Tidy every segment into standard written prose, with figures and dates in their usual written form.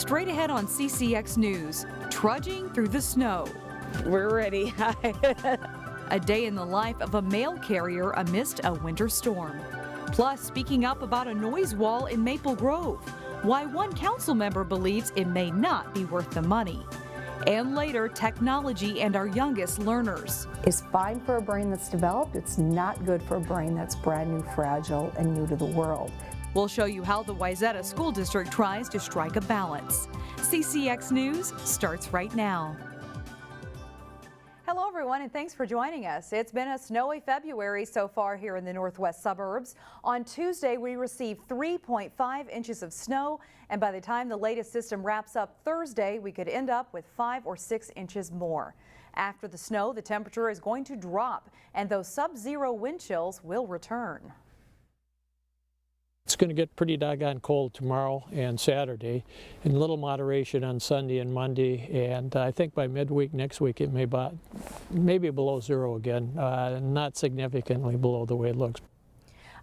Straight ahead on CCX News, trudging through the snow. We're ready. A day in the life of a mail carrier amidst a winter storm. Plus, speaking up about a noise wall in Maple Grove. Why one council member believes it may not be worth the money. And later, technology and our youngest learners. It's fine for a brain that's developed. It's not good for a brain that's brand new, fragile, and new to the world. We'll show you how the Wayzata School District tries to strike a balance. CCX News starts right now. Hello everyone, and thanks for joining us. It's been a snowy February so far here in the northwest suburbs. On Tuesday, we received 3.5 inches of snow, and by the time the latest system wraps up Thursday, we could end up with 5 or 6 inches more. After the snow, the temperature is going to drop, and those sub-zero wind chills will return. It's going to get pretty doggone cold tomorrow and Saturday, and a little moderation on Sunday and Monday, and I think by midweek next week it may be below zero again, not significantly below the way it looks.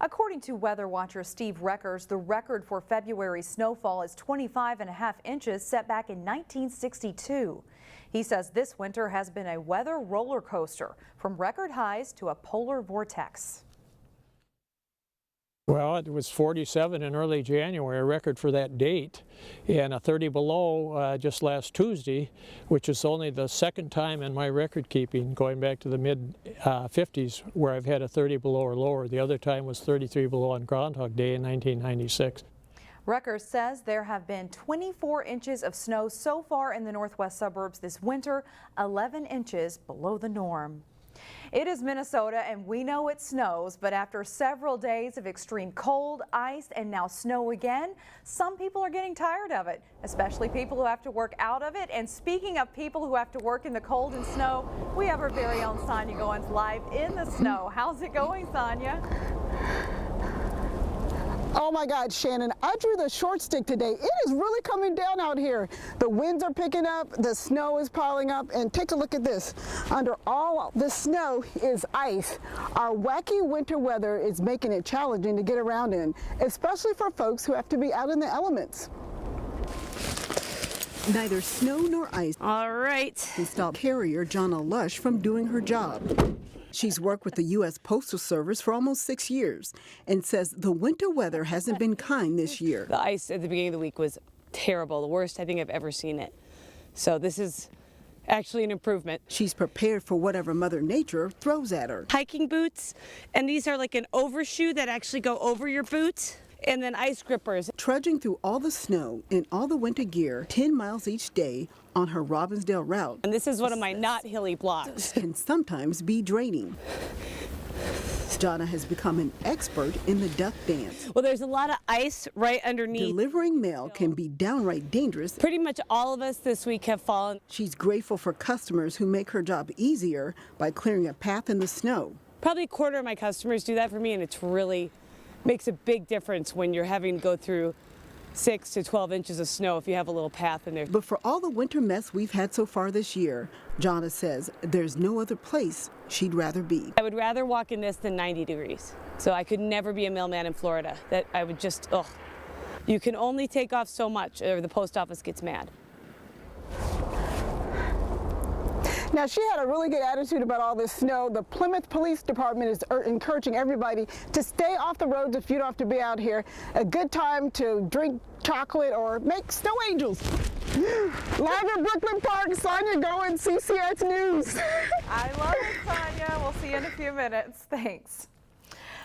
According to weather watcher Steve Reckers, the record for February snowfall is 25.5 inches set back in 1962. He says this winter has been a weather roller coaster, from record highs to a polar vortex. Well, it was 47 in early January, a record for that date, and a 30 below just last Tuesday, which is only the second time in my record keeping going back to the mid 50s where I've had a 30 below or lower. The other time was 33 below on Groundhog Day in 1996. Reckers says there have been 24 inches of snow so far in the northwest suburbs this winter, 11 inches below the norm. It is Minnesota, and we know it snows, but after several days of extreme cold, ice, and now snow again, some people are getting tired of it, especially people who have to work out of it. And speaking of people who have to work in the cold and snow, we have our very own Sonia Goins live in the snow. How's it going, Sonia? Oh my God, Shannon, I drew the short stick today. It is really coming down out here. The winds are picking up, the snow is piling up, and take a look at this. Under all the snow is ice. Our wacky winter weather is making it challenging to get around in, especially for folks who have to be out in the elements. Neither snow nor ice. All right. Can stop carrier Jonna Lush from doing her job. She's worked with the U.S. Postal Service for almost 6 years and says the winter weather hasn't been kind this year. The ice at the beginning of the week was terrible, the worst I think I've ever seen it. So this is actually an improvement. She's prepared for whatever Mother Nature throws at her. Hiking boots, and these are like an overshoe that actually go over your boots. And then ice grippers. Trudging through all the snow in all the winter gear, 10 miles each day on her Robbinsdale route. And this is one of my not hilly blocks. Can sometimes be draining. Jonna has become an expert in the duck dance. Well, there's a lot of ice right underneath. Delivering mail can be downright dangerous. Pretty much all of us this week have fallen. She's grateful for customers who make her job easier by clearing a path in the snow. Probably a quarter of my customers do that for me, and it's really makes a big difference when you're having to go through 6 to 12 inches of snow if you have a little path in there. But for all the winter mess we've had so far this year, Jonna says there's no other place she'd rather be. I would rather walk in this than 90 degrees. So I could never be a mailman in Florida. That I would just, ugh. You can only take off so much or the post office gets mad. Now, she had a really good attitude about all this snow. The Plymouth Police Department is encouraging everybody to stay off the roads if you don't have to be out here. A good time to drink chocolate or make snow angels. Live at Brooklyn Park, Sonia Goins, CCX News. I love it, Sonia. We'll see you in a few minutes. Thanks.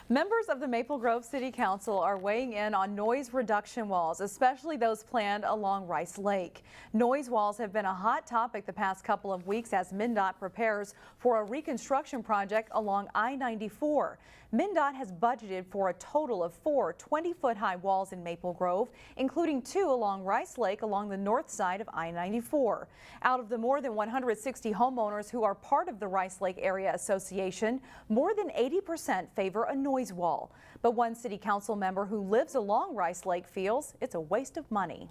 Members of the Maple Grove City Council are weighing in on noise reduction walls, especially those planned along Rice Lake. Noise walls have been a hot topic the past couple of weeks as MnDOT prepares for a reconstruction project along I-94. MnDOT has budgeted for a total of 4 20-foot-high walls in Maple Grove, including 2 along Rice Lake along the north side of I-94. Out of the more than 160 homeowners who are part of the Rice Lake Area Association, more than 80% favor a noise wall. But one city council member who lives along Rice Lake feels it's a waste of money.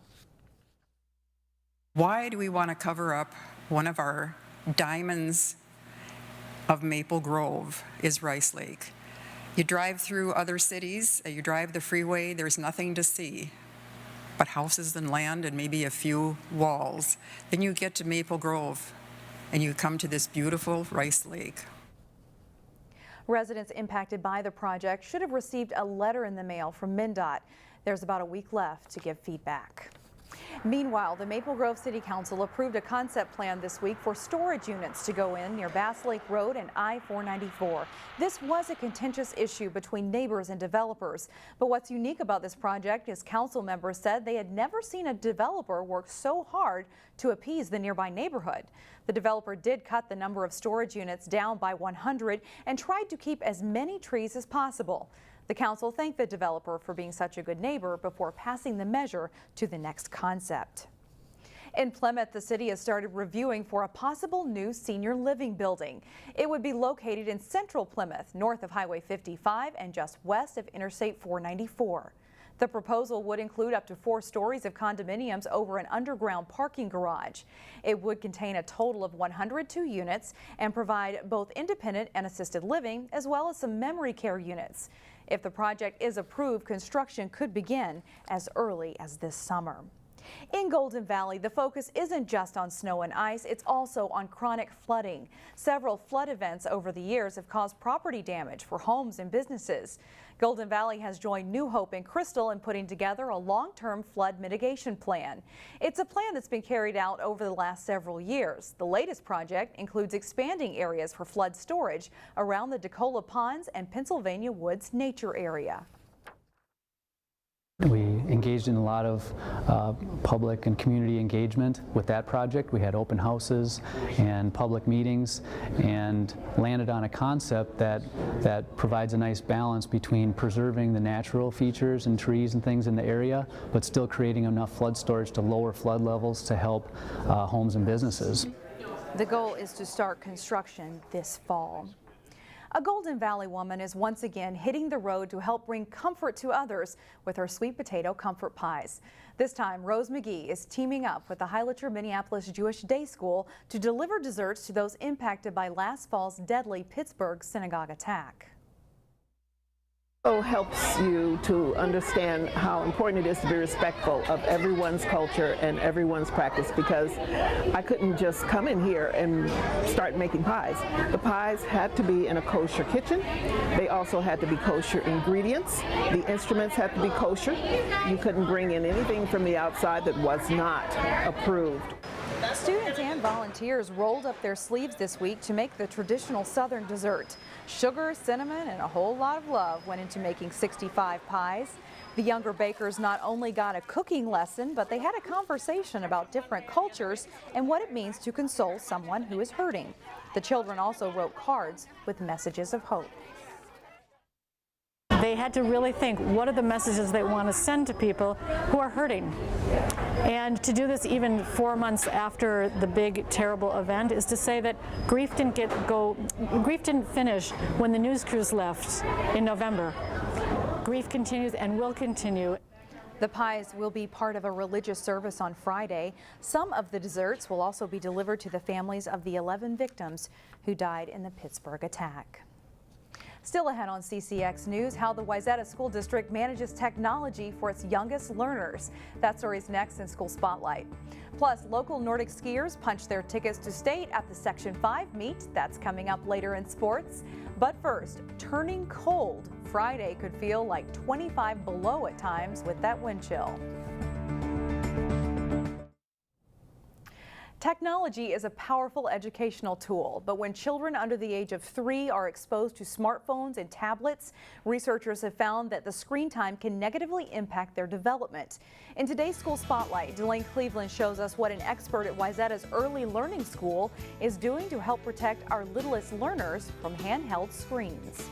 Why do we want to cover up one of our diamonds of Maple Grove is Rice Lake? You drive through other cities, you drive the freeway, there's nothing to see. but houses and land and maybe a few walls. Then you get to Maple Grove and you come to this beautiful rice lake. Residents impacted by the project should have received a letter in the mail from MnDOT. There's about a week left to give feedback. Meanwhile, the Maple Grove City Council approved a concept plan this week for storage units to go in near Bass Lake Road and I-494. This was a contentious issue between neighbors and developers. But what's unique about this project is council members said they had never seen a developer work so hard to appease the nearby neighborhood. The developer did cut the number of storage units down by 100 and tried to keep as many trees as possible. The council thanked the developer for being such a good neighbor before passing the measure to the next concept. In Plymouth, the city has started reviewing for a possible new senior living building. It would be located in central Plymouth, north of Highway 55 and just west of Interstate 494. The proposal would include up to 4 stories of condominiums over an underground parking garage. It would contain a total of 102 units and provide both independent and assisted living, as well as some memory care units. If the project is approved, construction could begin as early as this summer. In Golden Valley, the focus isn't just on snow and ice, it's also on chronic flooding. Several flood events over the years have caused property damage for homes and businesses. Golden Valley has joined New Hope and Crystal in putting together a long-term flood mitigation plan. It's a plan that's been carried out over the last several years. The latest project includes expanding areas for flood storage around the Decola Ponds and Pennsylvania Woods Nature Area. We engaged in a lot of public and community engagement with that project. We had open houses and public meetings and landed on a concept that provides a nice balance between preserving the natural features and trees and things in the area, but still creating enough flood storage to lower flood levels to help homes and businesses. The goal is to start construction this fall. A Golden Valley woman is once again hitting the road to help bring comfort to others with her sweet potato comfort pies. This time, Rose McGee is teaming up with the Heilacher Minneapolis Jewish Day School to deliver desserts to those impacted by last fall's deadly Pittsburgh synagogue attack. Helps you to understand how important it is to be respectful of everyone's culture and everyone's practice, because I couldn't just come in here and start making pies. The pies had to be in a kosher kitchen. They also had to be kosher ingredients. The instruments had to be kosher. You couldn't bring in anything from the outside that was not approved. Students and volunteers rolled up their sleeves this week to make the traditional Southern dessert. Sugar, cinnamon, and a whole lot of love went into making 65 pies. The younger bakers not only got a cooking lesson, but they had a conversation about different cultures and what it means to console someone who is hurting. The children also wrote cards with messages of hope. They had to really think, what are the messages they want to send to people who are hurting? And to do this even 4 months after the big, terrible event is to say that grief didn't finish when the news crews left in November. Grief continues and will continue. The pies will be part of a religious service on Friday. Some of the desserts will also be delivered to the families of the 11 victims who died in the Pittsburgh attack. Still ahead on CCX News, how the Wayzata School District manages technology for its youngest learners. That story's next in School Spotlight. Plus, local Nordic skiers punch their tickets to state at the Section 5 meet. That's coming up later in sports. But first, turning cold. Friday could feel like 25 below at times with that wind chill. Technology is a powerful educational tool, but when children under the age of 3 are exposed to smartphones and tablets, researchers have found that the screen time can negatively impact their development. In today's School Spotlight, Delane Cleveland shows us what an expert at Wayzata's Early Learning School is doing to help protect our littlest learners from handheld screens.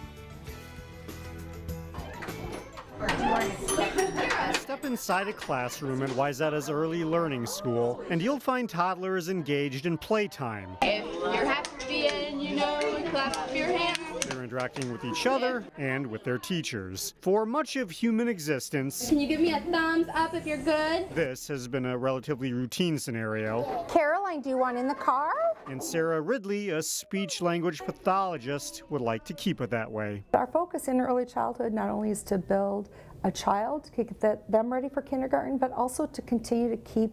Step inside a classroom at Wayzata's Early Learning School, and you'll find toddlers engaged in playtime. If you're happy and you know, clap your hands. They're interacting with each other and with their teachers. For much of human existence, Can you give me a thumbs up if you're good? this has been a relatively routine scenario. Caroline, do you want in the car? And Sarah Ridley, a speech-language pathologist, would like to keep it that way. Our focus in early childhood not only is to build a child, to get them ready for kindergarten, but also to continue to keep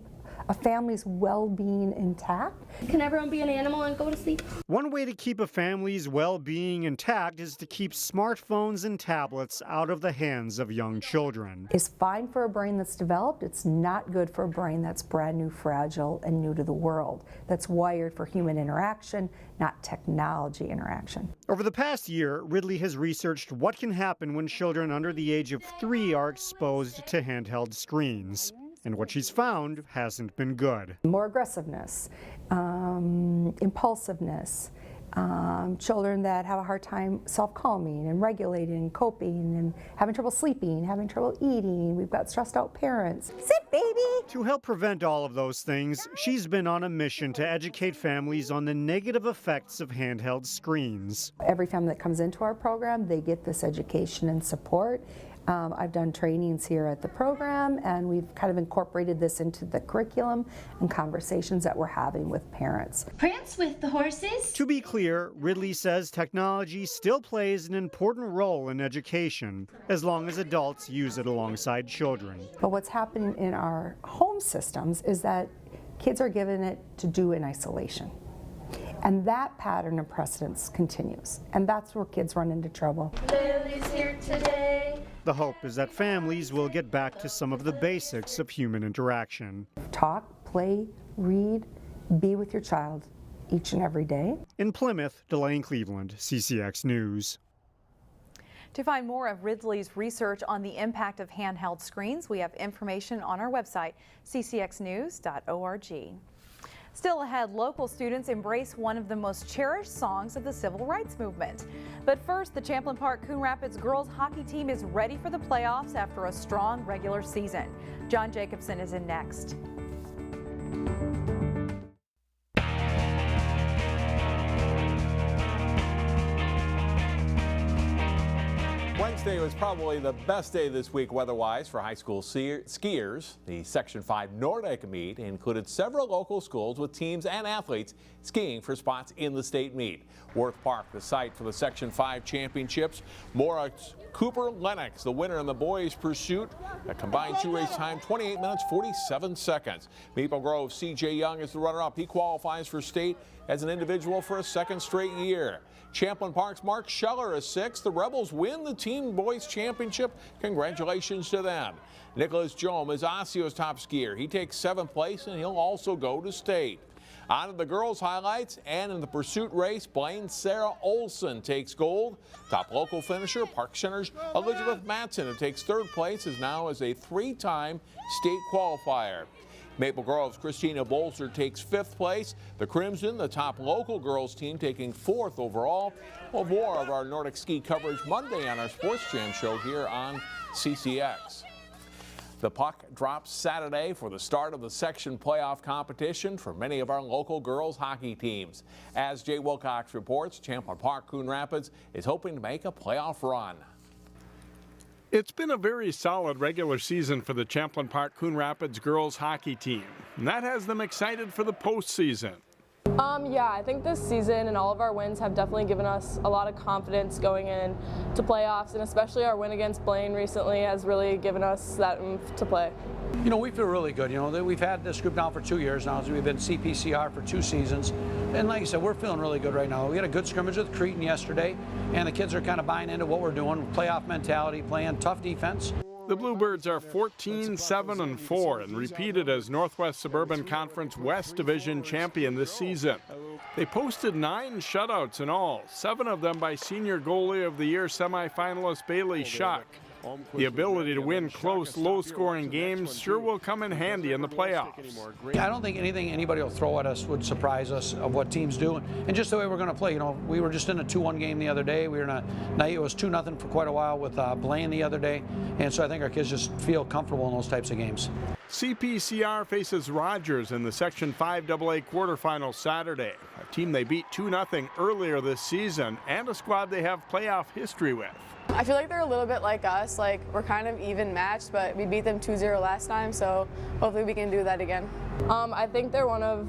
a family's well-being intact. Can everyone be an animal and go to sleep? One way to keep a family's well-being intact is to keep smartphones and tablets out of the hands of young children. It's fine for a brain that's developed. It's not good for a brain that's brand new, fragile, and new to the world. That's wired for human interaction, not technology interaction. Over the past year, Ridley has researched what can happen when children under the age of 3 are exposed to handheld screens. And what she's found hasn't been good. More aggressiveness, impulsiveness, children that have a hard time self-calming and regulating and coping and having trouble sleeping, having trouble eating. We've got stressed out parents. Sit, baby! To help prevent all of those things, she's been on a mission to educate families on the negative effects of handheld screens. Every family that comes into our program, they get this education and support. I've done trainings here at the program, and we've kind of incorporated this into the curriculum and conversations that we're having with parents. Prance with the horses. To be clear, Ridley says technology still plays an important role in education, as long as adults use it alongside children. But what's happening in our home systems is that kids are given it to do in isolation. And that pattern of precedence continues. And that's where kids run into trouble. Lily's here today. The hope is that families will get back to some of the basics of human interaction. Talk, play, read, be with your child each and every day. In Plymouth, Delane Cleveland, CCX News. To find more of Ridley's research on the impact of handheld screens, we have information on our website, ccxnews.org. Still ahead, local students embrace one of the most cherished songs of the civil rights movement. But first, the Champlin Park-Coon Rapids girls hockey team is ready for the playoffs after a strong regular season. John Jacobson is in next. Wednesday was probably the best day this week weather-wise for high school skiers. The Section 5 Nordic meet included several local schools with teams and athletes skiing for spots in the state meet. Worth Park, the site for the Section 5 championships. Moritz Cooper Lennox, the winner in the boys' pursuit. A combined 2-race time, 28 minutes, 47 seconds. Maple Grove, C.J. Young is the runner-up. He qualifies for state as an individual for a second straight year. Champlin Park's Mark Scheller is 6th. The Rebels win the team boys championship. Congratulations to them. Nicholas Jome is Osseo's top skier. He takes 7th place, and he'll also go to state. On to the girls' highlights, and in the pursuit race, Blaine Sarah Olson takes gold. Top local finisher, Park Center's Elizabeth Matson, who takes 3rd place, is now as a 3-time state qualifier. Maple Grove's Christina Bolzer takes 5th place. The Crimson, the top local girls team, taking 4th overall. Well, more of our Nordic ski coverage Monday on our Sports Jam show here on CCX. The puck drops Saturday for the start of the section playoff competition for many of our local girls hockey teams. As Jay Wilcox reports, Champlin Park-Coon Rapids is hoping to make a playoff run. It's been a very solid regular season for the Champlin Park-Coon Rapids girls hockey team, and that has them excited for the postseason. Yeah, I think this season and all of our wins have definitely given us a lot of confidence going in to playoffs, and especially our win against Blaine recently has really given us that oomph to play. You know, we feel really good. You know, we've had this group now for 2 years now, so we've been CPCR for 2 seasons. And like I said, we're feeling really good right now. We had a good scrimmage with Cretin yesterday, and the kids are kind of buying into what we're doing, playoff mentality, playing tough defense. The Bluebirds are 14-7-4 and repeated as Northwest Suburban Conference West Division champion this season. They posted 9 shutouts in all, 7 of them by senior goalie of the year semifinalist Bailey Schuck. The ability to win close, low-scoring games sure will come in handy in the playoffs. I don't think anything anybody will throw at us would surprise us of what teams do, and just the way we're going to play. You know, we were just in a 2-1 game the other day. We were in a night it was 2-0 for quite a while with Blaine the other day, and so I think our kids just feel comfortable in those types of games. CPCR faces Rogers in the Section 5 AA quarterfinals Saturday, a team they beat 2-0 earlier this season and a squad they have playoff history with. I feel like they're a little bit like us. Like, we're kind of even matched, but we beat them 2-0 last time, so hopefully we can do that again. I think they're one of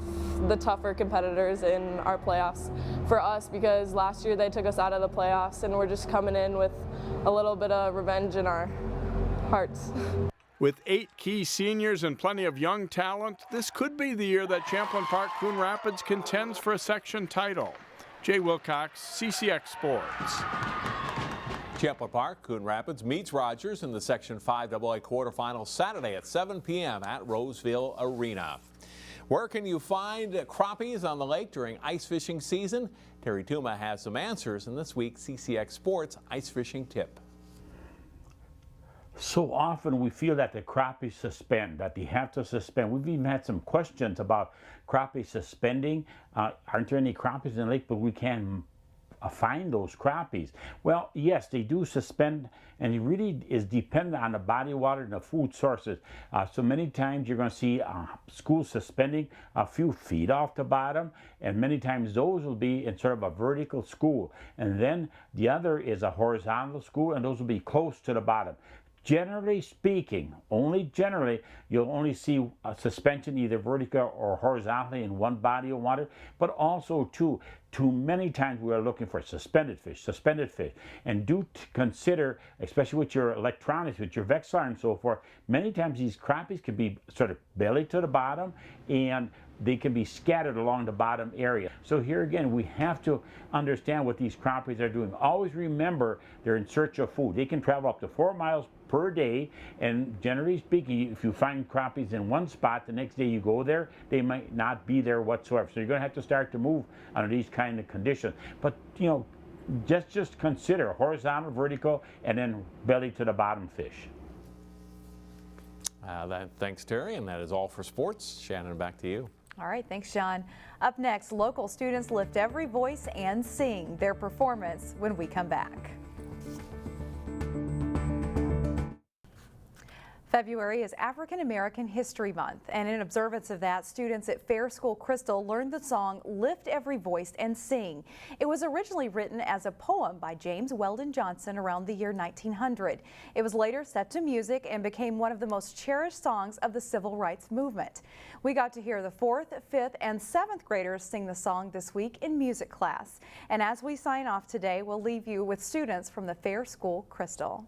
the tougher competitors in our playoffs for us, because last year they took us out of the playoffs, and we're just coming in with a little bit of revenge in our hearts. With 8 key seniors and plenty of young talent, this could be the year that Champlin Park-Coon Rapids contends for a section title. Jay Wilcox, CCX Sports. Champlin Park-Coon Rapids meets Rogers in the Section 5 AA quarterfinals Saturday at 7 p.m. at Roseville Arena. Where can you find crappies on the lake during ice fishing season? Terry Tuma has some answers in this week's CCX Sports Ice Fishing Tip. So often we feel that the crappie suspend, that they have to suspend. We've even had some questions about crappie suspending. Aren't there any crappies in the lake, but we can't find those crappies? Well, yes, they do suspend, and it really is dependent on the body of water and the food sources. So many times you're going to see schools suspending a few feet off the bottom, and many times those will be in sort of a vertical school. And then the other is a horizontal school, and those will be close to the bottom. Generally speaking, only generally, you'll only see a suspension either vertical or horizontally in one body of water, but also too many times we are looking for suspended fish. And do consider, especially with your electronics, with your Vexar and so forth, many times these crappies can be sort of belly to the bottom, and they can be scattered along the bottom area. So here again, we have to understand what these crappies are doing. Always remember, they're in search of food. They can travel up to 4 miles per day, and generally speaking, if you find crappies in one spot, the next day you go there, they might not be there whatsoever. So you're going to have to start to move under these kind of conditions. But you know, just consider horizontal, vertical, and then belly to the bottom fish. Thanks, Terry, and that is all for sports. Shannon, back to you. All right, thanks, John. Up next, local students lift every voice and sing their performance when we come back. February is African American History Month, and in observance of that, students at Fair School Crystal learned the song Lift Every Voice and Sing. It was originally written as a poem by James Weldon Johnson around the year 1900. It was later set to music and became one of the most cherished songs of the civil rights movement. We got to hear the 4th, 5th, and 7th graders sing the song this week in music class. And as we sign off today, we'll leave you with students from the Fair School Crystal.